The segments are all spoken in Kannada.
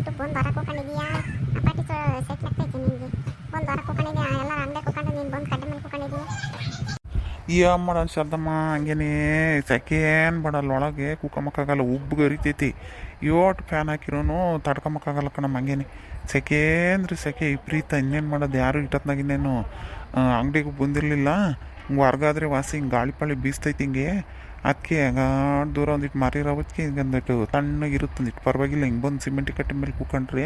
ಯೂಟ್ಯೂಬ್ ಒಂದು ವಾರಕ್ಕೆ ಹೋಗ್ಕೊಂಡಿದ್ಯಾ ಅಪ್ಪಾಟಿ ಸೆಟ್ ಆಗ್ತೈತೆ ನಿನಗೆ. ಒಂದು ವಾರಕ್ಕೆ ಹೋಗ್ಕೊಂಡಿದ್ಯಾ ಎಲ್ಲ ಅಂಗಡಿಗೆ ಹೋಗ್ಕೊಂಡು ನೀನು ಬಂದು ಕಡ್ಡೆ ಮೇಲೆ ಹೋಗ್ಕೊಂಡಿದ್ಯಾ. ಏನು ಮಾಡೋಣ ಶಾರದಮ್ಮ, ಹಂಗೇನೆ ಸೆಕೆ ಏನು ಬಿಡಲ್ಲ, ಒಳಗೆ ಕುಕ್ಕಮಕ್ಕಾಗಲ್ಲ, ಉಬ್ಬು ಗರಿತೈತಿ. ಯೋಟ್ ಫ್ಯಾನ್ ಹಾಕಿರೋನು ತಡ್ಕೊಂಬಕ್ಕಾಗಲ್ಲ ಕಣಮ್ಮ. ಹಂಗೇನೆ ಸೆಕೆ ಅಂದ್ರೆ ಸೆಕೆ ವಿಪರೀತ. ಇನ್ನೇನು ಮಾಡೋದು, ಯಾರು ಇಟ್ಟತ್ನಾಗ ಇನ್ನೇನು ಅಂಗಡಿಗೂ ಬಂದಿರಲಿಲ್ಲ. ಹಿಂಗೆ ಹೊರ್ಗಾದ್ರೆ ವಾಸಿ ಹಿಂಗೆ ಗಾಳಿ ಪಾಳಿ ಬೀಸ್ತೈತಿ ಹಿಂಗೆ. ಅದಕ್ಕೆ ದೂರ ಒಂದಿಟ್ಟು ಮಾರಿರೋದಕ್ಕೆ ಹಿಂಗೆ ಒಂದಿಟ್ಟು ತಣ್ಣಗಿರುತ್ತೆ, ಒಂದಿಟ್ಟು ಪರವಾಗಿಲ್ಲ. ಹಿಂಗೆ ಬಂದು ಸಿಮೆಂಟಿ ಕಟ್ಟೆ ಮೇಲೆ ಕೂಕೊಂಡ್ರೆ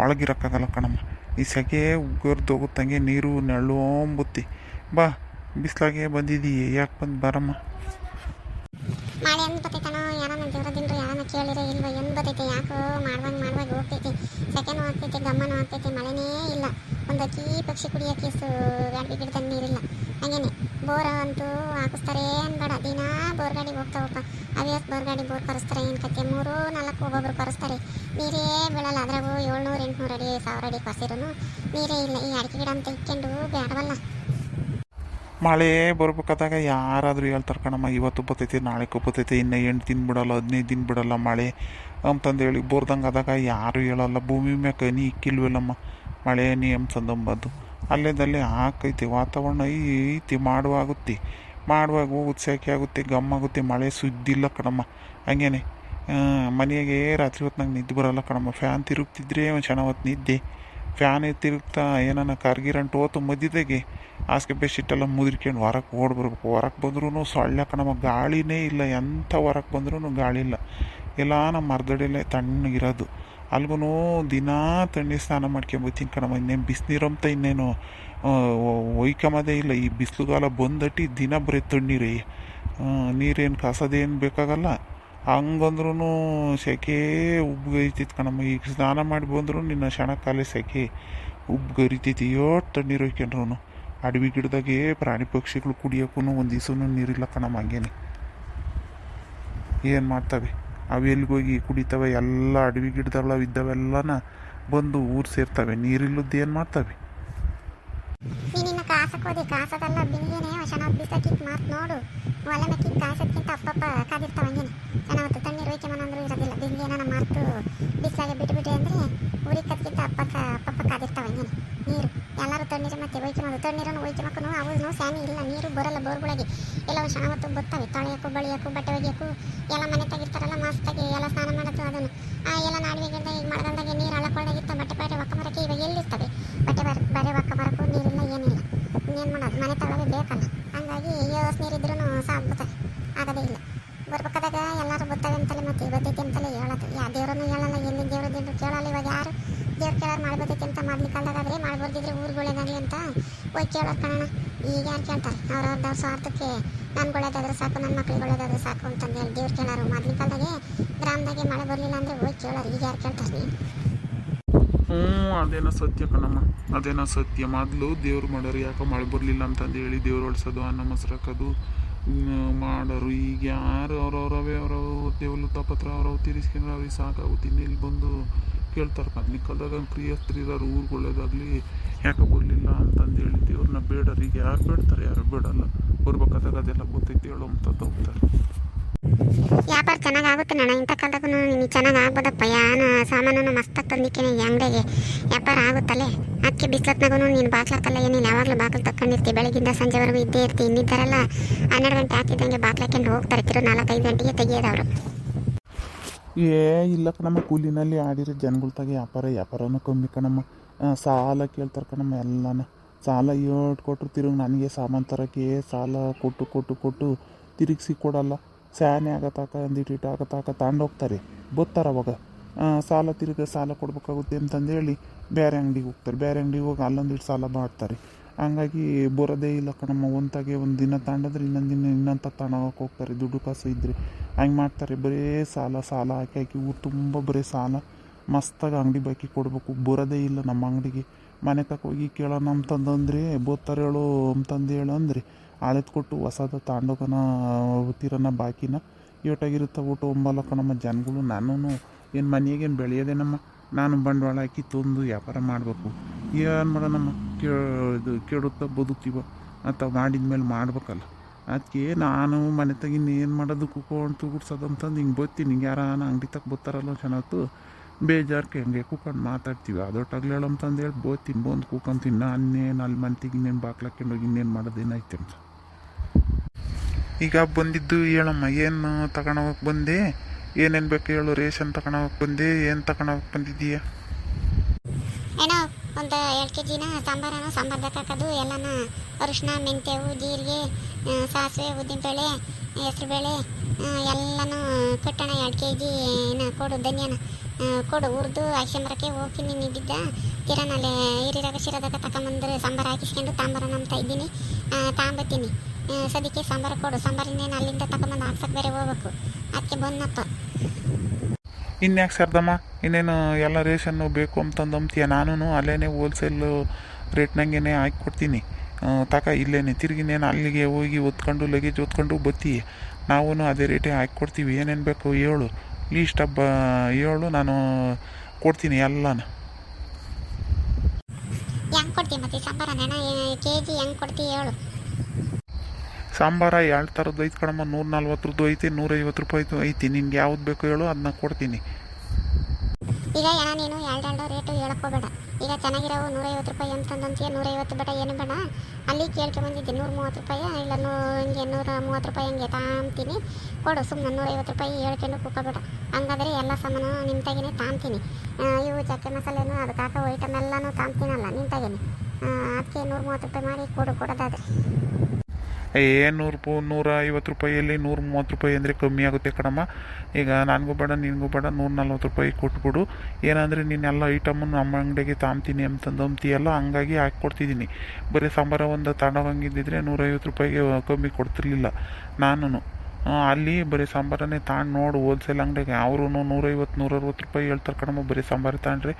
ಒಳಗಿರೋಕ್ಕಾಗಲ್ಲ ಕಣಮ್ಮ. ಈ ಸೆಕೆ ಉಗ್ಗರ್ದು ಹೋಗುತ್ತಂಗೆ ನೀರು ನೆಳ್ಳೋಂಬುತ್ತಿ. ಬಾ ಬಿಸ್ಲಾಗೆ ಬಂದಿದ್ದೀಯ, ಯಾಕೆ ಬಂದು ಬರಮ್ಮ. ಮಳೆ ಎಂದು ಬರ್ತೈತನೋ ಯಾರನ್ನ ದೇವ್ರದಿಂದ್ರು ಯಾರನ್ನ ಕೇಳಿರೋ ಇಲ್ವೋ ಎಂದು ಬರ್ತೈತೆ. ಯಾಕೋ ಮಾಡುವಾಗ ಹೋಗ್ತೈತಿ, ಸೆಕೆನೂ ಆಗ್ತೈತಿ, ಗಮ್ಮನೂ ಆಗ್ತೈತಿ, ಮಳೆನೇ ಇಲ್ಲ. ಒಂದು ಅಕ್ಕಿ ಪಕ್ಷಿ ಕುಡಿಯೋಕೆ ಗಾಡಿ ಗಿಡದಲ್ಲಿ ನೀರಿಲ್ಲ. ಹಂಗೇನೆ ಬೋರ್ ಅಂತೂ ಹಾಕಿಸ್ತಾರೆ ಅನ್ಬೇಡ, ದಿನ ಬೋರ್ ಗಾಡಿ ಹೋಗ್ತಾವಪ್ಪ. ಅವ್ಯಾಸ್ ಬೋರ್ ಗಾಡಿ ಬೋರ್ ಕರೆಸ್ತಾರೆ ಏನು ಕತ್ತೆ, 3-4 ಒಬ್ಬೊಬ್ರು ಕರೆಸ್ತಾರೆ. ನೀರೇ ಬೀಳಲ್ಲ. ಅದ್ರಾಗೂ 700-800 ಅಡಿ 1000 ಅಡಿ ಕೊಸಿರೂ ನೀರೇ ಇಲ್ಲ. ಈ ಅಡಿಕೆ ಗಿಡ ಅಂತ ಇಕ್ಕೊಂಡು ಬೇಡವಲ್ಲ. ಮಳೆ ಬರ್ಬೇಕಾದಾಗ ಯಾರಾದರೂ ಹೇಳ್ತಾರೆ ಕಣಮ್ಮ, ಇವತ್ತು ಬರ್ತೈತಿ ನಾಳೆ ಬರ್ತೈತಿ, ಇನ್ನು 8 ದಿನ ಬಿಡಲ್ಲ, 15 ದಿನ ಬಿಡಲ್ಲ ಮಳೆ ಅಂತಂದೇಳಿ. ಬೋರ್ದಂಗೆ ಆದಾಗ ಯಾರು ಹೇಳಲ್ಲ. ಭೂಮಿ ಮ್ಯಾಕ ಹನಿ ಇಕ್ಕಿಲ್ವಲ್ಲಮ್ಮ, ಮಳೆ ಹನಿ ಅಂತಂದಂಬದು ಅಲ್ಲೇದಲ್ಲೇ ಹಾಕೈತಿ. ವಾತಾವರಣ ಐತಿ, ಮಾಡುವಾಗುತ್ತೆ, ಮಾಡುವಾಗ ಹೋಗುತ್ತೆ, ಸೆಕೆ ಆಗುತ್ತೆ, ಗಮ್ಮಾಗುತ್ತೆ. ಮಳೆ ಸುದ್ದಿಲ್ಲ ಕಣಮ್ಮ. ಹಂಗೇನೆ ಮನೆಯಾಗೆ ರಾತ್ರಿ ಹೊತ್ನಾಗ ನಿದ್ದೆ ಬರೋಲ್ಲ ಕಣಮ್ಮ. ಫ್ಯಾನ್ ತಿರುಗ್ತಿದ್ರೆ ಒಂದು ಕ್ಷಣ ಹೊತ್ತು ನಿದ್ದೆ, ಫ್ಯಾನ್ ತಿರುಗ್ತಾ ಏನಾನ ಕಾರ್ಗಿರಂಟು ಹೋತು ಮಧ್ಯದಾಗೆ ಹಾಸಿಗೆ ಬೆಡ್ಶೀಟೆಲ್ಲ ಮುದ್ರಿಕೊಂಡು ಹೊರಗೆ ಓಡ್ಬರ್ಬೇಕು. ಹೊರಗೆ ಬಂದ್ರೂ ಸೊಳ್ಳೆ ಕಣಮ್ಮ, ಗಾಳಿನೇ ಇಲ್ಲ. ಎಂಥ ಹೊರಗೆ ಬಂದ್ರೂ ಗಾಳಿ ಇಲ್ಲ. ಎಲ್ಲ ನಮ್ಮ ಮರದಡಿಯಲ್ಲೇ ತಣ್ಣಗಿರೋದು. ಅಲ್ಗೂ ದಿನಾ ತಣ್ಣೀರು ಸ್ನಾನ ಮಾಡ್ಕೊಂಬತ್ತೀನಿ ಕಣಮ್ಮ. ಇನ್ನೇನು ಬಿಸಿನೀರಂತ ಇನ್ನೇನು ಒಯ್ಕೊಂಬೋದೇ ಇಲ್ಲ. ಈ ಬಿಸಿಲುಗಾಲ ಬಂದಟ್ಟಿ ದಿನ ಬರೀ ತಣ್ಣೀರೇ, ನೀರೇನು ಕಾಸೋದೇನು ಬೇಕಾಗಲ್ಲ. ಹಂಗಂದ್ರೂ ಸೆಕೆ ಉಬ್ಬು ಗರಿತೈತಿ ಕಣಮ್ಮ. ಈಗ ಸ್ನಾನ ಮಾಡಿ ಬಂದರೂ ನಿನ್ನ ಕ್ಷಣಕಾಲೇ ಸೆಕೆ ಉಬ್ಬು ಗರಿತೈತಿ. ಏಟ್ ತಣ್ಣೀರು ಒಯ್ಕೊಂಡ್ರು ಅಡವಿ ಗಿಡದಾಗೆ ಪ್ರಾಣಿ ಪಕ್ಷಿಗಳು ಕುಡಿಯೋಕ್ಕೂ ಒಂದು ದಿವಸನೂ ನೀರಿಲ್ಲ ಕಣಮ್ಮ. ಹಂಗೇನೆ ಏನು ಮಾಡ್ತವೆ ಅವು, ಎಲ್ಲಿಗೋಗಿ ಕುಡಿತವೆ? ಎಲ್ಲ ಅಡವಿ ಗಿಡದಲ್ಲ ಇದ್ದವೆಲ್ಲನ ಬಂದು ಊರು ಸೇರ್ತವೆ. ನೀರಿಲ್ಲದ್ದು ಏನು ಮಾಡ್ತವೆ? ನೀನಿನ್ನ ಕಾಸಕ್ಕೋದೆ, ಕಾಸದಲ್ಲ ಬಿನಿಗೇನೆ ಚೆನ್ನಾಗಿ ಬಿಸಾಕಿತ್ತು ಮಾತು ನೋಡು. ಒಲೆ ಮೆಕ್ಕಿದ್ದು ಕಾಸದ್ಕಿಂತ ಅಪ್ಪಪ್ಪ ಕಾದಿರ್ತಾವ. ಹಂಗೇನೆ ಚೆನ್ನಾವತ್ತು ತಣ್ಣೀರು ಒಯ್ಕೆ ಮನಂದ್ರೂ ಇರೋದಿಲ್ಲ. ಬಿನಿಗೇನ ಮಾತು ಬಿಸಾಗೆ ಬಿಟ್ಬಿಟ್ಟೆ ಅಂದರೆ ಊರಿಗೆ ಕದ್ಕಿಂತ ಅಪ್ಪಪ್ಪ ಕಾದಿರ್ತಾವ. ಹಂಗೇನೆ ನೀರು ಎಲ್ಲರೂ ತಣ್ಣೀರು ಮತ್ತೆ ಒಯ್ಕೆ ಮಾಡೋದು. ತಣ್ಣೀರನ್ನು ಒಯ್ಕೆ ಮಕ್ಕಳು ಅವನು ಸ್ಯಾನಿ ಇಲ್ಲ, ನೀರು ಬರೋಲ್ಲ ಬೋರ್ಗಳಿಗೆ. ಎಲ್ಲ ಕ್ಷಣವತ್ತು ಬರ್ತವೆ. ತೊಳೆಯೋಕ್ಕೂ ಬಳಿಯೋಕ್ಕೂ ಬಟ್ಟೆ ಒಗೆಯೋಕ್ಕೂ ಎಲ್ಲ ಮನೆ ತೆಗಿರ್ತಾರಲ್ಲ ಮಸ್ತಾಗಿ ಎಲ್ಲ ಸ್ನಾನ ಮಾಡೋದು. ಅದನ್ನು ಎಲ್ಲ ನಾಡಿಗೆ ಗಿಡದ ಈಗ ಮಳೆಗಾಲದಾಗೆ ನೀರು ಹಳ್ಳಕೊಳ್ಳಾಗಿರ್ತಾವೆ. ಬಟ್ಟೆ ಒಕ್ಕ ಮರಕ್ಕೆ ಇವಾಗ ಎಲ್ಲಿರ್ತವೆ? ಬಟ್ಟೆ ಬರೆ ಒಕ್ಕ ಮರಕ್ಕೂ ನೀರಿಲ್ಲ, ಏನಿಲ್ಲ. ಇನ್ನೇನು ಮಾಡೋದು? ಮನೆ ತಗೊಳ್ಳೋದೇ ಬೇಕಲ್ಲ. ಹಂಗಾಗಿ ಯೋಸ್ ನೀರಿದ್ರೂ ಸಾಕ್ಬಿಡ್ತಾರೆ, ಆಗೋದೇ ಇಲ್ಲ. ಬರ್ಬೇಕಾದಾಗ ಎಲ್ಲರೂ ಬರ್ತವೆ ಅಂತಲೇ ಮತ್ತೆ ಬರ್ತೈತಿ ಅಂತಲೇ ಹೇಳೋದು. ಯಾವ ದೇವರನ್ನು ಹೇಳಲ್ಲ, ಎಲ್ಲಿ ದೇವ್ರದ್ದು ಕೇಳಲ್ಲ. ಇವಾಗ ಯಾರು ದೇವ್ರು ಕೇಳೋರು ಮಾಡಿ ಬರ್ತೈತಿ ಅಂತ ಮೊದಲು ಕಾಲದಾಗಾದ್ರೆ ಮಾಡಿ ಬರ್ದಿದ್ರೆ ಊರುಗಳೇನಾಗಲಿ ಅಂತ ಹೋಗಿ ಕೇಳೋರು ಕಣಣ. ಈಗ ಯಾರು ಕೇಳ್ತಾರೆ? ಅವ್ರವ್ರದ್ದು ಸ್ವಾರ್ಥಕ್ಕೆ ನನ್ಗೆ ಒಳ್ಳೇದಾದ್ರೆ ಸಾಕು, ನನ್ನ ಮಕ್ಳಿಗೆ ಒಳ್ಳೇದಾದ್ರೆ ಸಾಕು ಅಂತಂದು ಹೇಳಿ ದೇವ್ರು ಕೇಳೋರು. ಮೊದಲಿನ ಕಾಲದಾಗೆ ಗ್ರಾಮದಾಗೆ ಮಳೆ ಬರಲಿಲ್ಲ ಅಂದರೆ ಹೋಗಿ ಕೇಳೋರು. ಈಗ ಯಾರು ಕೇಳ್ತಾರೆ ನೀನು? ಅದೇನೋ ಸತ್ಯ ಕಣಮ್ಮ, ಅದೇನೋ ಸತ್ಯ. ಮೊದಲು ದೇವ್ರು ಮಾಡೋರು, ಯಾಕೆ ಮಳೆ ಬರಲಿಲ್ಲ ಅಂತಂದು ಹೇಳಿ ದೇವ್ರು ಹೊಳ್ಸೋದು, ಅನ್ನ ಮೊಸರು ಹಾಕೋದು ಮಾಡೋರು. ಈಗ ಯಾರು ಅವ್ರವರವೇ ದೇವಲು ತಪತ್ರ ಅವ್ರವ್ ತೀರಿಸ್ಕೊಂಡ್ರೆ ಅವ್ರಿಗೆ ಸಾಕಾಗುತ್ತೆ. ಇನ್ನೆಲ್ಲಿ ಬಂದು ಕೇಳ್ತಾರೆ? ಮೊದಲಿನ ಕಾಲದಾಗ ಕ್ರಿಯಸ್ತ್ರೀರೋರು ಊರುಗಳದಾಗಲಿ ಯಾಕೆ ಬರಲಿಲ್ಲ ಅಂತಂದೇಳಿ ದೇವ್ರನ್ನ ಬೇಡರು. ಈಗ ಯಾರು ಬೇಡ್ತಾರೆ? ಯಾರು ಬೇಡಲ್ಲ. ಬರ್ಬೇಕಾದಾಗ ಅದೆಲ್ಲ ಗೊತ್ತೈತಿ ಹೇಳೋ ಅಂತದ್ದು ಹೋಗ್ತಾರೆ. ವ್ಯಾಪಾರ ಚೆನ್ನಾಗಿ ಆಗುತ್ತೆ ನಾನು. ಇಂಥ ಕಾಲದಾಗೂ ನಿಮಗೆ ಚೆನ್ನಾಗಿ ಆಗ್ಬೋದಪ್ಪ. ಯಾನ ಸಾಮಾನು ಮಸ್ತಾಗಿ ತಂದಿಕ್ಕೇನೆ ಅಂಗಡಿಗೆ ವ್ಯಾಪಾರ ಆಗುತ್ತಲ್ಲೇ. ಅದಕ್ಕೆ ಬಿಸ್ಲತ್ನಾಗೂ ನೀನು ಬಾಕ್ಲಾಕಲ್ಲ ಏನಿಲ್ಲ, ಯಾವಾಗಲೂ ಬಾಗಿಲು ತಕ್ಕೊಂಡಿರ್ತೀವಿ. ಬೆಳಗಿಂದ ಸಂಜೆವರೆಗೂ ಇದ್ದೇ ಇರ್ತೀವಿ. ಇನ್ನಿದ್ದಾರಲ್ಲ 12 ಗಂಟೆ ಆಗ್ತಿದ್ದಂಗೆ ಬಾಕ್ಲಾಕೊಂಡು ಹೋಗ್ತಾರೆ. ತಿರು 4-5 ಗಂಟೆಗೆ ತೆಗಿಯೋದವರು. ಇಲ್ಲ ಕಣಮ್ಮ, ಕೂಲಿನಲ್ಲಿ ಆಡಿರೋ ಜನಗಳ್ತಾಗೆ ವ್ಯಾಪಾರನೂ ಕಮ್ಮಿ ಕಣಮ್ಮ. ಸಾಲ ಕೇಳ್ತಾರೆ ಕಣಮ್ಮ. ಎಲ್ಲನ ಸಾಲ ಕೊಟ್ಟರು ತಿರುಗಿ ನನಗೆ ಸಾಮಾನು ತರೋಕ್ಕೆ ಸಾಲ ಕೊಟ್ಟು ತಿರುಗಿಸಿ ಕೊಡಲ್ಲ. ಸ್ಯಾನೆ ಆಗತ್ತಾಕ ಅಂದಿಟ್ಟು ಆಗತ್ತಾಕ ತಗೊಂಡೋಗ್ತಾರೆ. ಬರ್ತಾರೆ ಅವಾಗ ಸಾಲ ಸಾಲ ಕೊಡ್ಬೇಕಾಗುತ್ತೆ ಅಂತಂದೇಳಿ ಬೇರೆ ಅಂಗಡಿಗೆ ಹೋಗ್ತಾರೆ. ಬೇರೆ ಅಂಗಡಿಗೆ ಹೋಗಿ ಅಲ್ಲೊಂದಿಟ್ಟು ಸಾಲ ಮಾಡ್ತಾರೆ. ಹಂಗಾಗಿ ಬರೋದೇ ಇಲ್ಲ ಕಣಮ್ಮ. ಒಂದು ದಿನ ತಗೊಂಡ್ರೆ ಇನ್ನೊಂದು ದಿನ ಇನ್ನಂತ ತಗೊಳಕ್ಕೆ ಹೋಗ್ತಾರೆ. ದುಡ್ಡು ಕಾಸು ಇದ್ದರೆ ಹಂಗೆ ಮಾಡ್ತಾರೆ. ಬರೀ ಸಾಲ ಹಾಕಿ ಊರು ತುಂಬ ಬರೀ ಸಾಲ. ಮಸ್ತಾಗಿ ಅಂಗಡಿ ಬಾಕಿ ಕೊಡಬೇಕು. ಬರೋದೇ ಇಲ್ಲ ನಮ್ಮ ಅಂಗಡಿಗೆ. ಮನೆ ಹೋಗಿ ಕೇಳೋಣ ಅಂತಂದ್ರೆ ಬೋತಾರೆ ಹೇಳು ಅಂತಂದು ಹೇಳು ಅಂದರೆ ಆಳೆತ್ ಕೊಟ್ಟು ಹೊಸದ ತಗೊಂಡೋಗೋಣ ತೀರನ ಬಾಕಿನ ಏಟಾಗಿರುತ್ತೆ. ಊಟ ಒಂಬಲ್ಲ ಕಣಮ್ಮ ಜನಗಳು. ನಾನು ಏನು ಮನೆಗೇನು ಬೆಳೆಯೋದೇನಮ್ಮ. ನಾನು ಬಂಡವಾಳ ಹಾಕಿ ತಂದು ವ್ಯಾಪಾರ ಮಾಡಬೇಕು. ಏನು ಮಾಡೋಣಮ್ಮ, ಕೇಳುತ್ತಾ ಬದುಕ್ತೀವ ಅಂತ ಮಾಡಿದ್ಮೇಲೆ ಮಾಡ್ಬೇಕಲ್ಲ. ಅದಕ್ಕೆ ನಾನು ಮನೆ ತಗಿನ ಏನು ಮಾಡೋದು ಕುತ್ಕೊಂಡು ತುಗುಡ್ಸೋದು ಅಂತಂದು ಹಿಂಗೆ ಬರ್ತೀನಿ. ಹಿಂಗೆ ಯಾರಾನ ಅಂಗಡಿ ತಕ್ಕ ಬರ್ತಾರಲ್ಲ ಚೆನ್ನಾಗಿ ಬೇಜಾರ್ಕೆ ಹಂಗೆ ಕೂಕೊಂಡು ಮಾತಾಡ್ತೀವಿ ಅದೊಟ್ಟಾಗ್ಲಿ ಹೇಳಂತಂದೇಳಿ ಬೋತೀನಿ ಬಂದು ಕೂಕೊಂತೀನಿ ನಾನೇನು ಅಲ್ಲಿ ಮಂತಿಗೆ ಇನ್ನೇನು ಬಾಕ್ಲಾಕೊಂಡೋಗಿ ಇನ್ನೇನು ಮಾಡೋದೇನೈತೆ ಅಂತ. ಈಗ ಬಂದಿದ್ದು ಹೇಳಮ್ಮ, ಏನು ತಗೊಳೋಕೆ ಬಂದೆ, ಏನೇನು ಬೇಕು ಹೇಳು. ರೇಷನ್ ತಗೊಳೋಕೆ ಬಂದೆ, ಏನು ತಗೊಳೋಕೆ ಬಂದಿದ್ದೀಯ? ಏನೋ ಒಂದು 2 kg ಸಾಂಬಾರು ಬೇಕಾಕೋದು ಎಲ್ಲನ ಅರಿಶಿನ, ಮೆಂತ್ಯವು, ಜೀರಿಗೆ, ಸಾಸಿವೆ, ಉದ್ದಿನಬೇಳೆ, ಹೆಸರುಬೇಳೆ ಎಲ್ಲನೂ ಕಟ್ಟೋಣ. 2 kg ಕೊಡು, ಧನ್ಯನ ಕೊಡು. ಹುರಿದು ಹಾಕ್ಸ್ಕೊಂಬರಕ್ಕೆ ಹೋಗ್ತೀನಿ ನಿದ್ದಿದ್ದ ಕಿರಣಲ್ಲೇ ಹಿರಿರಾಗ ಶಿರದಾಗ ತಗೊಂಬಂದ್ರೆ ಸಾಂಬಾರು ಹಾಕಿಸ್ಕೊಂಡು ತಾಂಬಾರ ನಂಬ್ತಾ ಇದ್ದೀನಿ, ತಾಂಬತ್ತೀನಿ. ಸದ್ಯಕ್ಕೆ ಸಾಂಬಾರು ಕೊಡು. ಸಾಂಬಾರಿನೇನು ಅಲ್ಲಿಂದ ತಗೊಂಬಂದು ಹಾಕ್ಸಕ್ಕೆ ಬೇರೆ ಹೋಗ್ಬೇಕು, ಅದಕ್ಕೆ ಬಂದಪ್ಪ. ಇನ್ಯಾಕೆ ಸರ್ದಮ್ಮ, ಇನ್ನೇನು ಎಲ್ಲ ರೇಷನ್ನು ಬೇಕು ಅಂತಂದಂತೀಯ. ನಾನು ಅಲ್ಲೇ ಹೋಲ್ಸೇಲ್ ರೇಟ್ನಾಗೇನೆ ಹಾಕಿ ಕೊಡ್ತೀನಿ. ಇಲ್ಲೇನೆ ತಿರುಗಿನೇನು ಅಲ್ಲಿಗೆ ಹೋಗಿ ಒತ್ಕೊಂಡು ಲಗೇಜ್ ಒತ್ಕೊಂಡು ಬತ್ತೀಯ. ನಾವು ಅದೇ ರೇಟೇ ಹಾಕಿ ಕೊಡ್ತೀವಿ. ಏನೇನು ಬೇಕು ಹೇಳು, ಲೀಸ್ಟ್ ಹೇಳು, ನಾನು ಕೊಡ್ತೀನಿ ಎಲ್ಲನ. ಹೆಂಗೆ ಕೊಡ್ತೀವಿ ಮತ್ತೆ ಸಾಂಬಾರ KG ಹೆಂಗೆ ಕೊಡ್ತೀವಿ ಹೇಳು. ಸಾಂಬಾರ 2 ಥರದ್ದು ಐತೆ ಕಣಮ್ಮ. 140 ಐತೆ, 150 ರೂಪಾಯಿದು ಐತಿ. ನಿನ್ಗೆ ಯಾವ್ದು ಬೇಕು ಹೇಳು, ಅದನ್ನ ಕೊಡ್ತೀನಿ. ಈಗ ನೀನು ಎರಡು ರೇಟು ಹೇಳಕ್ಕೋಬೇಡ. ಈಗ ಚೆನ್ನಾಗಿರೋವು 150 ರೂಪಾಯಿ ಅಂತಂದಂತೀಯ. 150 ಬೇಡ, ಏನು ಬೇಡ. ಅಲ್ಲಿ ಕೇಳ್ಕೊಂಬಂದಿದ್ದೆ 130 ರೂಪಾಯಿ, ಇಲ್ಲ ಹಿಂಗೆ 130 ರೂಪಾಯಿ ಹಂಗೆ ತಾಂತೀನಿ. ಕೊಡು ಸುಮ್ಮನೆ 150 ರೂಪಾಯಿ ಹೇಳ್ಕೊಂಡು ಕೂಕೋಬೇಡ. ಹಂಗಾದ್ರೆ ಎಲ್ಲ ಸಾಮಾನು ನಿಂತಾಗೇನೆ ತಾಂತೀನಿ. ಇವು ಚಕ್ಕೆ ಮಸಾಲೆನೂ ಅದಕ್ಕೆ ಹಾಕೋ ಐಟಮ್ ಎಲ್ಲನೂ ತಾಂತೀನಲ್ಲ ನಿಂತಾಗೇನೆ. ಅದಕ್ಕೆ 130 ರೂಪಾಯಿ ಮಾಡಿ ಕೊಡೋದಾದ್ರೆ. 150 ರೂಪಾಯಿಯಲ್ಲಿ 130 ರೂಪಾಯಿ ಅಂದರೆ ಕಮ್ಮಿ ಆಗುತ್ತೆ ಕಣಮ್ಮ. ಈಗ ನನಗೂ ಬೇಡ ನಿನಗೂ ಬೇಡ, 140 ರೂಪಾಯಿ ಕೊಟ್ಬಿಡು. ಏನಂದರೆ ನೀನೆಲ್ಲ ಐಟಮನ್ನು ನಮ್ಮ ಅಂಗಡಿಗೆ ತಾಂತೀನಿ ಅಂತಂದಂತೀಯಲ್ಲ, ಹಂಗಾಗಿ ಹಾಕಿ ಕೊಡ್ತಿದ್ದೀನಿ. ಬರೀ ಸಾಂಬಾರ ಒಂದು ತಗೊಂಡೋಗಿದ್ದಿದ್ರೆ 150 ರೂಪಾಯಿಗೆ ಕಮ್ಮಿ ಕೊಡ್ತಿರ್ಲಿಲ್ಲ ನಾನು. ಅಲ್ಲಿ ಬರೀ ಸಾಂಬಾರನ್ನೇ ತಗೊಂಡು ನೋಡು ಹೋಲ್ಸೇಲ್ ಅಂಗಡಿಗೆ. ಅವರು 150-160 ರೂಪಾಯಿ ಹೇಳ್ತಾರೆ ಕಣಮ್ಮ ಬರೀ ಸಾಂಬಾರು ತಗೊಂಡ್ರೆ.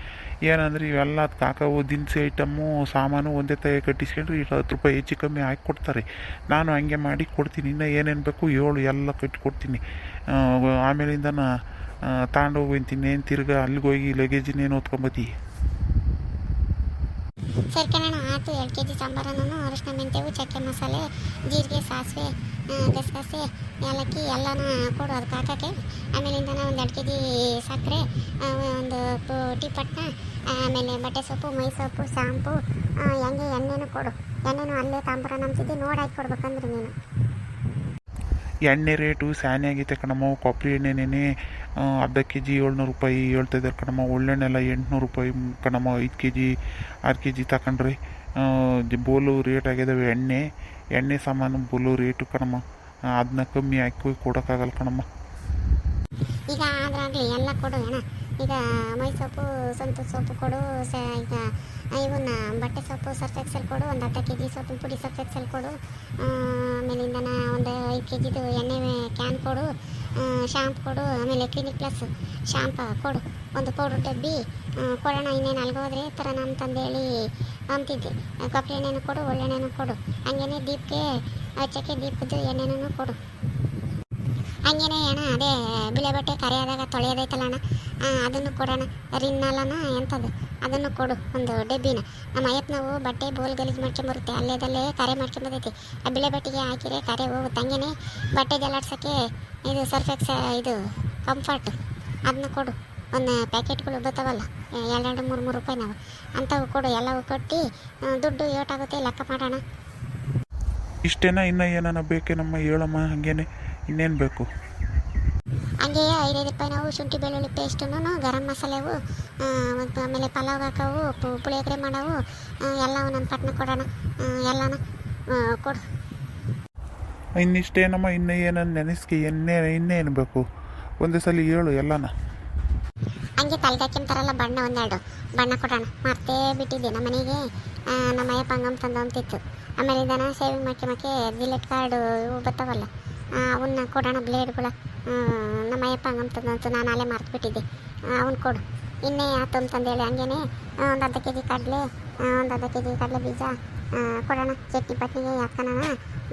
ಏನಂದರೆ ಇವೆಲ್ಲ ಅದಕ್ಕೆ ಹಾಕೋ ದಿನಸಿ ಐಟಮ್ಮು ಸಾಮಾನು ಒಂದೇ ತಗೆ ಕಟ್ಟಿಸ್ಕೊಂಡ್ರೆ 10 ರೂಪಾಯಿ ಹೆಚ್ಚು ಕಮ್ಮಿ ಹಾಕಿ ಕೊಡ್ತಾರೆ. ನಾನು ಹಂಗೆ ಮಾಡಿ ಕೊಡ್ತೀನಿ. ಇನ್ನು ಏನೇನು ಬೇಕು ಹೇಳು, ಎಲ್ಲ ಕಟ್ಟಿ ಕೊಡ್ತೀನಿ. ಆಮೇಲಿಂದ ತಗೊಂಡೋಗ್ತೀನಿ. ಏನು ತಿರ್ಗಾ ಅಲ್ಲಿಗೆ ಹೋಗಿ ಲಗೇಜಿನೇನು ಓದ್ಕೊಂಬತ್ತಿ. ಸರಿ ಕಣಣ್ಣ, ಆಯ್ತು. 2 kg ಸಾಂಬಾರನ್ನು ಅರಿಶಿನ, ಮೆಂತ್ಯವು, ಚಕ್ಕೆ ಮಸಾಲೆ, ಜೀರಿಗೆ, ಸಾಸಿವೆ, ಗಸಗಸೆ, ಏಲಕ್ಕಿ ಎಲ್ಲನೂ ಕೊಡು ಅದಕ್ಕೆ ಹಾಕೋಕ್ಕೆ. ಆಮೇಲಿಂದ ಒಂದು 2 kg ಸಕ್ಕರೆ, ಒಂದು ಟೀ ಪಟ್ನ, ಆಮೇಲೆ ಬಟ್ಟೆ ಸೊಪ್ಪು, ಮೈ ಸೊಪ್ಪು, ಶಾಂಪು, ಎಣ್ಣೆನೂ ಕೊಡು. ಎಣ್ಣೆನೂ ಅಲ್ಲೇ ತಾಂಬರ ನಂಬಿಸಿದ್ದು ನೋಡಿ ಹಾಕಿ ಕೊಡ್ಬೇಕಂದ್ರೆ ನೀನು. ಎಣ್ಣೆ ರೇಟು ಸ್ಯಾನೆ ಆಗೈತೆ ಕಣಮ್ಮ. ಕೊಬ್ಬರಿ ಎಣ್ಣೆನೇ ಅರ್ಧ kg 700 ರೂಪಾಯಿ ಹೇಳ್ತಾಯಿದ್ದಾರೆ ಕಣಮ್ಮ. ಒಳ್ಳೆಣ್ಣೆಲ್ಲ 800 ರೂಪಾಯಿ ಕಣಮ್ಮ. 5 kg 6 kg ತಗೊಂಡ್ರೆ ಬೋಲು ರೇಟ್ ಆಗಿದ್ದಾವೆ. ಎಣ್ಣೆ ಸಾಮಾನು ಬೋಲು ರೇಟು ಕಣಮ್ಮ. ಅದನ್ನ ಕಮ್ಮಿ ಹಾಕಿ ಕೊಡೋಕ್ಕಾಗಲ್ಲ ಕಣಮ್ಮ. ಈಗ ಅದ್ರಾಗಲಿ ಎಲ್ಲ ಕೊಡು ಅಣ್ಣ. ಈಗ ಮೈ ಸೊಪ್ಪು, ಸಂತೂರ್ ಸೊಪ್ಪು ಕೊಡು. ಈಗ ಇವನ್ನ ಬಟ್ಟೆ ಸೊಪ್ಪು ಸರ್ಫ್ ಎಕ್ಸೆಲ್ ಕೊಡು. ಒಂದು 10 kg ಸೊಪ್ಪಿನ ಪುಡಿ ಸರ್ಫ್ ಎಕ್ಸೆಲ್ ಕೊಡು. ಆಮೇಲಿಂದ ಒಂದು 5 kgದು ಎಣ್ಣೆ ಕ್ಯಾನ್ ಕೊಡು. ಶಾಂಪು ಕೊಡು. ಆಮೇಲೆ ಕ್ಲಿನಿಕ್ ಪ್ಲಸ್ ಶಾಂಪ ಕೊಡು. ಒಂದು ಪೌಡ್ರ್ ಡಬ್ಬಿ ಕೊಡೋಣ. ಇನ್ನೇನು ಅಲ್ಗೋದ್ರೆ ಈ ಥರ ನಮ್ಮ ತಂದೇಳಿ ಅಂತಿದ್ದೆ. ಕೊಬ್ಬರಿ ಎಣ್ಣೆನೂ ಕೊಡು, ಒಳ್ಳೆಣ್ಣೆನೂ ಕೊಡು. ಹಂಗೇನೆ ದೀಪಕ್ಕೆ ಹಚ್ಚಕ್ಕೆ ದೀಪದ್ದು ಎಣ್ಣೆನೂ ಕೊಡು. ಹಂಗೇನೆ ಅಣ್ಣ ಅದೇ ಬಿಳೆ ಬಟ್ಟೆ ಕರೆಯಾದಾಗ ತೊಳೆಯೋದೈತಲ್ಲ ಅಣ್ಣ, ಅದನ್ನು ಕೊಡೋಣ. ರಿನ್ನಲ್ಲನ ಎಂಥದ್ದು ಅದನ್ನು ಕೊಡು, ಒಂದು ಡಬ್ಬಿನ. ನಮ್ಮ ಅಯ್ಯಪ್ಪನವು ಬಟ್ಟೆ ಬೋಲ್ ಗಲೀಜು ಮಾಡ್ಕೊಂಬರುತ್ತೆ, ಅಲ್ಲೇದಲ್ಲೇ ಕರೆ ಮಾಡ್ಕೊಂಬರ್ತೈತಿ. ಆ ಬಿಳೆ ಬಟ್ಟೆಗೆ ಹಾಕಿದ್ರೆ ಕರೆ ಹೋಗುತ್ತೆ. ಹಂಗೇನೆ ಬಟ್ಟೆ ಜಲಾಡ್ಸೋಕ್ಕೆ ಇದು ಸರ್ಫೆಕ್ಸ್ ಇದು ಕಂಫರ್ಟ್ ಅದನ್ನ ಕೊಡು. ಒಂದು ಪ್ಯಾಕೆಟ್ಗಳು ಬರ್ತಾವಲ್ಲ 2-3 ರೂಪಾಯಿ ನಾವು ಅಂಥವು ಕೊಡು. ಎಲ್ಲವೂ ಕೊಟ್ಟು ದುಡ್ಡು ಏಟಾಗುತ್ತೆ ಲೆಕ್ಕ ಮಾಡೋಣ. ಇಷ್ಟೇನಾ? ಇನ್ನೂ ಏನಾನ ಬೇಕೇನಮ್ಮ ಹೇಳಮ್ಮ. ಹಂಗೇನೆ ಇನ್ನೇನು ಬೇಕು? ಹಂಗೆಯೇ 5 ರೂಪಾಯಿ ನಾವು ಶುಂಠಿ ಬೆಳ್ಳುಳ್ಳಿ ಪೇಸ್ಟನ್ನು, ಗರಂ ಮಸಾಲೆವು, ಆಮೇಲೆ ಪಲಾವ್ ಹಾಕೋವು, ಪುಳಿಯೋಗರೆ ಮಾಡೋವು ಎಲ್ಲವೂ ನನ್ನ ಪಟ್ನ ಕೊಡೋಣ. ಎಲ್ಲನ ಕೊಡು. ಇನ್ನಿಷ್ಟೇನಮ್ಮ? ಇನ್ನೂ ಏನನ್ನು ನೆನೆಸ್ಕಿ ಇನ್ನೇನು ಬೇಕು? ಒಂದೇ ಸಲ ಹೇಳು ಎಲ್ಲನ. ಹಂಗೆ ತಲೆಗಾಕಿಂತಾರಲ್ಲ ಬಣ್ಣ, 12 ಬಣ್ಣ ಕೊಡೋಣ. ಮರ್ತೇ ಬಿಟ್ಟಿದ್ದೆ. ನಮ್ಮ ಮನೆಗೆ ನಮ್ಮ ಅಯ್ಯಪ್ಪ ಹಂಗಮ್ ತಂದು ಅಂತಿತ್ತು. ಆಮೇಲೆ ಇದನ್ನು ಸೇವಿಂಗ್ ಮಾಡ್ಕೊಂಬಕ್ಕೆ ಜಿಲೆಟ್ ಕಾರ್ಡು ಇವು ಬರ್ತಾವಲ್ಲ ಅವನ್ನ ಕೊಡೋಣ. ಬ್ಲೇಡ್ಗಳ ನಮ್ಮ ಅಯ್ಯಪ್ಪ ಹಂಗಮ್ ತಂದಂತು ನಾನು ಅಲ್ಲೇ ಮರ್ತುಬಿಟ್ಟಿದ್ದೆ. ಅವನ್ನ ಕೊಡು. ಇನ್ನೇ ಆತು ಅಂತಂದೇಳಿ ಹಂಗೇನೆ ಒಂದು ಅರ್ಧ kg ಕಡಲೆ, ಒಂದು ಅರ್ಧ kg ಕಡಲೆ ಬೀಜ ಕೊಡೋಣ. ಚಟ್ನಿ ಪಟ್ನಿಗೆ ಹಾಕೋಣ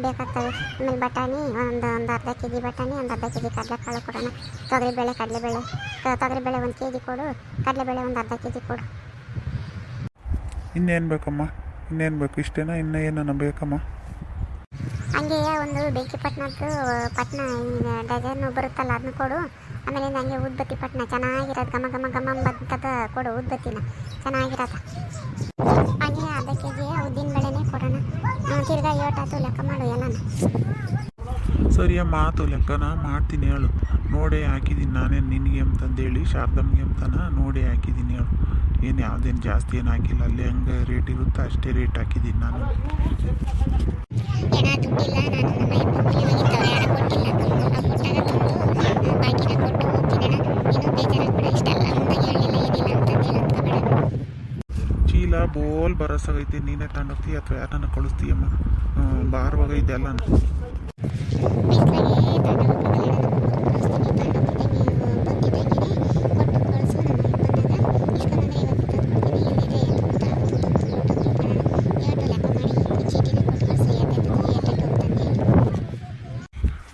ಬೇಕಾಗ್ತವೆ. ಆಮೇಲೆ ಬಟಾಣಿ ಒಂದು ಅರ್ಧ kg ಬಟಾಣಿ, ಒಂದು ಅರ್ಧ kg ಕಡಲೆಕಾಳು ಕೊಡೋಣ. ತೊಗರಿಬೇಳೆ, ಕಡಲೆಬೇಳೆ, ತೊಗರಿಬೇಳೆ 1 kg ಕೊಡು. ಕಡಲೆಬೇಳೆ ಒಂದು ಅರ್ಧ kg ಕೊಡು. ಇನ್ನೇನು ಬೇಕಮ್ಮ? ಇನ್ನೇನು ಬೇಕು? ಇಷ್ಟೇನಾ? ಇನ್ನೂ ಏನನ್ನ ಬೇಕಮ್ಮ? ಹಂಗೆಯೇ ಒಂದು ಬೆಂಕಿ ಪಟ್ನದ್ದು ಪಟ್ನ ಡಜನ್ನು ಬರುತ್ತಲ್ಲ ಅದನ್ನ ಕೊಡು. ಆಮೇಲೆ ನನಗೆ ಉದ್ಬತ್ತಿ ಪಟ್ನ ಚೆನ್ನಾಗಿರೋದು ಘಮ ಘಮ ಘಮ ಬರ್ತದ ಕೊಡು ಉದ್ಬತ್ತಿನ ಚೆನ್ನಾಗಿರೋದು ಹಾಗೆ ಅರ್ಧ ಕೆ ಜಿ ಉದ್ದಿನ ಬೇಳೆನೇ ಕೊಡೋಣ ತಿರ್ಗಾ ಏಟಾಯ್ತು ಲೆಕ್ಕ ಮಾಡು ಎಲ್ಲನ ಸರಿಯ ಮಾತು ಲೆಕ್ಕನ ಮಾಡ್ತೀನಿ ಹೇಳು. ನೋಡೇ ಹಾಕಿದ್ದೀನಿ ನಾನೇ ನಿನಗೆ ಅಂತಂದೇಳಿ ಶಾರದಮ್ಗೆ ಅಂತನ ನೋಡೇ ಹಾಕಿದ್ದೀನಿ ಹೇಳು. ಏನು ಯಾವುದೇನು ಜಾಸ್ತಿ ಏನು ಹಾಕಿಲ್ಲ, ಅಲ್ಲಿ ಹೆಂಗೆ ರೇಟ್ ಇರುತ್ತೋ ಅಷ್ಟೇ ರೇಟ್ ಹಾಕಿದ್ದೀನಿ ನಾನು. ಏನ ದುಡ್ಡಿಲ್ಲ, ನಾನು ನಮ್ಮ ಯಪ್ಪನ ಹೋಗಿತ್ತವ್ರೆ ಯಾರ ಕೊಟ್ಟಿಲ್ಲ, ಕೊಟ್ಟಾಗ ತಂದು ಬಾಕಿನ ಕೊಟ್ಟು ಹೋಗ್ತೀನಿ ಇನ್ನೂ ಬೇಜಾರಾಗ್ಬಿಡ. ಇಷ್ಟೆಲ್ಲ ಮುಂದೆ ಹೇಳಿಲ್ಲ ಏನಿಲ್ಲ ಅಂತಂದೇಳಿ ಅಂದ್ಕೊಬೇಡ. ಚೀಲ ಬೋಲ್ ಬರಸಾಗೈತೆ, ನೀನೇ ತಗೊಂಡೋಗ್ತೀಯ ಅಥವಾ ಯಾರನ್ನ ಕಳಿಸ್ತೀಯಮ್ಮ? ಭಾರವಾಗ ಇದೆಲ್ಲ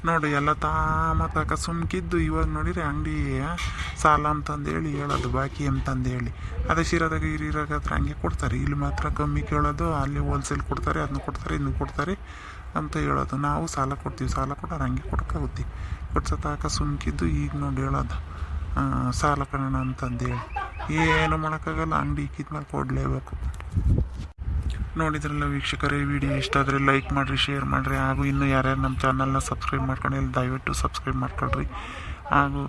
ನೋಡಿ ಎಲ್ಲ ತಾಕ ಸುಮ್ಕಿದ್ದು. ಇವಾಗ ನೋಡಿರಿ ಅಂಗಡಿ ಸಾಲ ಅಂತಂದೇಳಿ ಹೇಳೋದು, ಬಾಕಿ ಅಂತಂದೇಳಿ. ಅದೇ ಶಿರಾದಾಗ ಹತ್ರ ಹಂಗೆ ಕೊಡ್ತಾರೆ. ಇಲ್ಲಿ ಮಾತ್ರ ಕಮ್ಮಿ ಕೇಳೋದು, ಅಲ್ಲಿ ಹೋಲ್ಸೇಲ್ ಕೊಡ್ತಾರೆ, ಅದನ್ನ ಕೊಡ್ತಾರೆ, ಇದನ್ನ ಕೊಡ್ತಾರೆ ಅಂತ ಹೇಳೋದು. ನಾವು ಸಾಲ ಕೊಡ್ತೀವಿ, ಸಾಲ ಕೊಡೋರು ಹಂಗೆ ಕೊಡ್ಕೋತೀವಿ. ಕೊಡ್ಸೋತಾಕ ಸುಮ್ಕಿದ್ದು ಈಗ ನೋಡಿ ಹೇಳೋದು ಸಾಲ ಕಣೋಣ ಅಂತಂದೇಳಿ. ಏನು ಮಾಡೋಕ್ಕಾಗಲ್ಲ, ಅಂಗಡಿ ಇಕ್ಕಿದ್ಮೇಲೆ ಕೊಡಲೇಬೇಕು. ನೋಡಿದ್ರಲ್ಲ ವೀಕ್ಷಕರೇ, ವಿಡಿಯೋ ಇಷ್ಟ ಆದರೆ ಲೈಕ್ ಮಾಡಿರಿ, ಶೇರ್ ಮಾಡಿರಿ. ಹಾಗೂ ಇನ್ನೂ ಯಾರ್ಯಾರು ನಮ್ಮ ಚಾನಲ್ನ ಸಬ್ಸ್ಕ್ರೈಬ್ ಮಾಡ್ಕೊಂಡಿಲ್ಲ ದಯವಿಟ್ಟು ಸಬ್ಸ್ಕ್ರೈಬ್ ಮಾಡ್ಕೊಳ್ರಿ. ಹಾಗೂ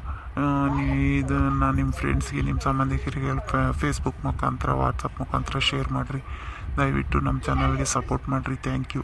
ಇದನ್ನು ನಿಮ್ಮ ಫ್ರೆಂಡ್ಸ್ಗೆ, ನಿಮ್ಮ ಸಂಬಂಧಿಕರಿಗೆ ಫೇಸ್ಬುಕ್ ಮುಖಾಂತರ, ವಾಟ್ಸಪ್ ಮುಖಾಂತರ ಶೇರ್ ಮಾಡಿರಿ. ದಯವಿಟ್ಟು ನಮ್ಮ ಚಾನಲ್ಗೆ ಸಪೋರ್ಟ್ ಮಾಡಿರಿ. Thank you.